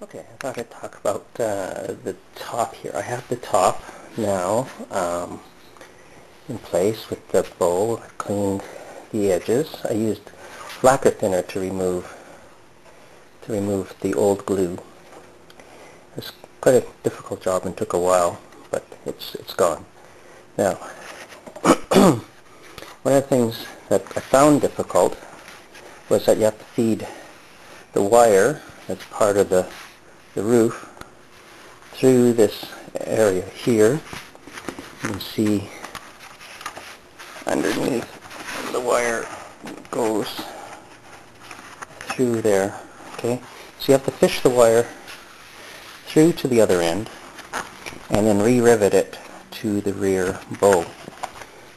Okay, I thought I'd talk about the top here. I have the top now in place with the bowl. I cleaned the edges. I used lacquer thinner to remove the old glue. It's quite a difficult job and took a while, but it's gone. Now, one of the things that I found difficult was that you have to feed the wire that's part of the roof through this area here. You can see underneath the wire goes through there. Okay, so you have to fish the wire through to the other end and then re-rivet it to the rear bow.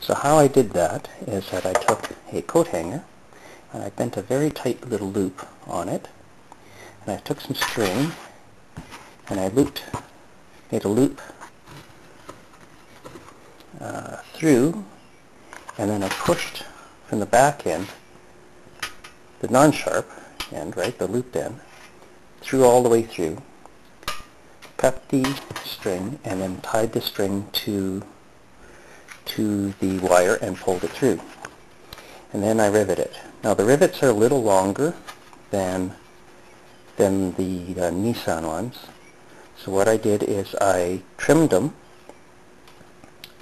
So how I did that is that I took a coat hanger and I bent a very tight little loop on it, and I took some string and I made a loop through, and then I pushed from the back end, the non-sharp end, right, the looped end, through all the way through, cut the string, and then tied the string to the wire and pulled it through. And then I rivet it. Now the rivets are a little longer than the Nissan ones. So what I did is I trimmed them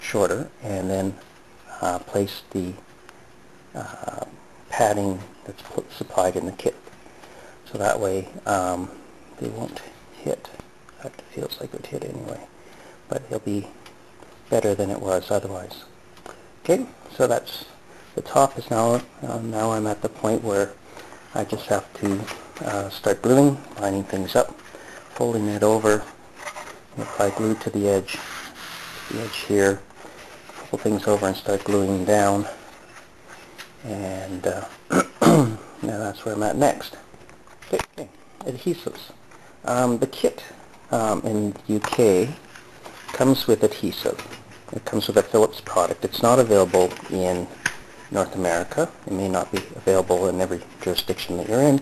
shorter and then placed the padding that's supplied in the kit. So that way they won't hit. In fact, it feels like it would hit anyway. But it'll be better than it was otherwise. Okay, so that's the top is now I'm at the point where I just have to start gluing, lining things up, folding it over, and apply glue to the edge here, fold things over and start gluing down, and now that's where I'm at next. Okay, adhesives. The kit in the UK comes with adhesive. It comes with a Phillips product. It's not available in North America. It may not be available in every jurisdiction that you're in.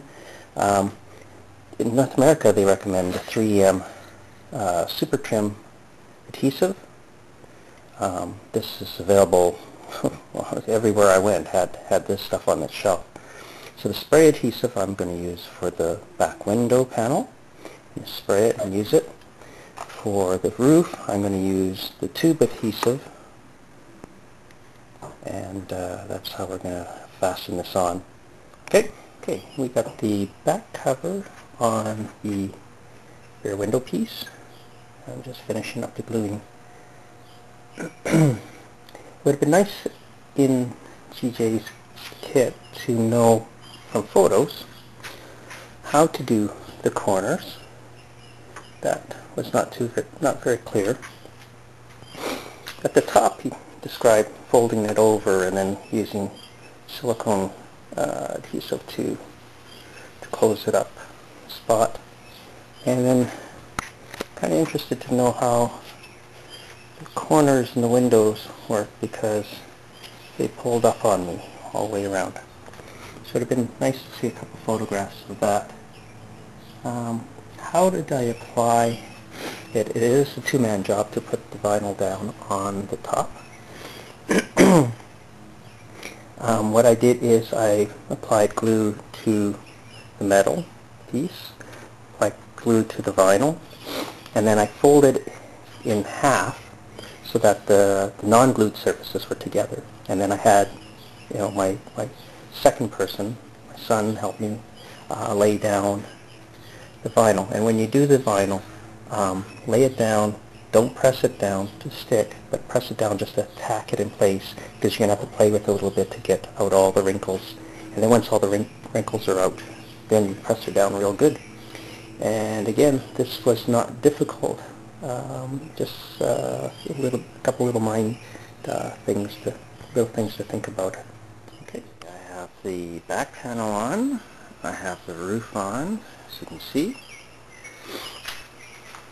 In North America, they recommend the 3M Super Trim adhesive. This is available well, everywhere I went had this stuff on its shelf. So the spray adhesive I'm going to use for the back window panel. You spray it and use it. For the roof, I'm going to use the tube adhesive, and that's how we're going to fasten this on. Okay, we got the back cover on the rear window piece. I'm just finishing up the gluing. It would have been nice in GJ's kit to know from photos how to do the corners. That was not very clear. At the top, he described folding it over and then using silicone adhesive to close it up spot. And then kind of interested to know how the corners and the windows work, because they pulled up on me all the way around. So it would have been nice to see a couple photographs of that. How did I apply it? It is a two-man job to put the vinyl down on the top. What I did is I applied glue to the metal piece, applied glue to the vinyl, and then I folded in half so that the non-glued surfaces were together. And then I had, my second person, my son, help me lay down the vinyl. And when you do the vinyl, lay it down, don't press it down to stick, but press it down just to tack it in place, because you're going to have to play with it a little bit to get out all the wrinkles. And then once all the wrinkles are out, then you press it down real good. And again, this was not difficult, just a couple little things to think about. Okay, I have the back panel on, I have the roof on, as you can see.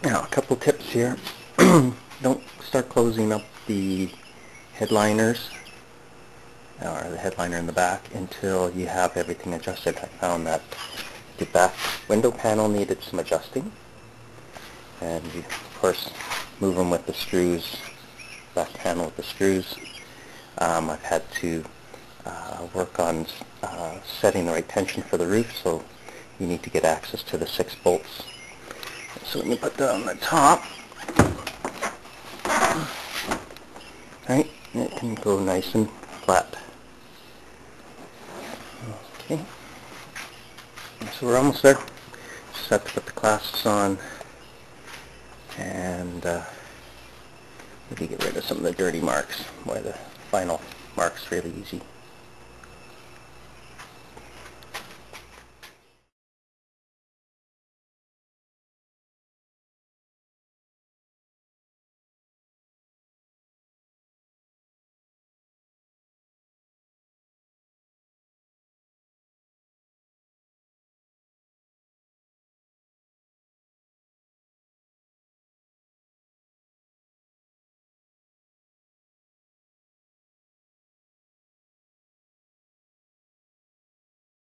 Now, a couple tips here. Don't start closing up the headliners, or the headliner in the back, until you have everything adjusted. I found that The back window panel needed some adjusting, and you, of course, move them with the screws, back panel with the screws. I've had to work on setting the right tension for the roof, so you need to get access to the 6 bolts. So let me put that on the top. Right, it can go nice and flat. Okay, so we're almost there. Just have to put the clasps on and maybe get rid of some of the dirty marks, where the final mark's really easy.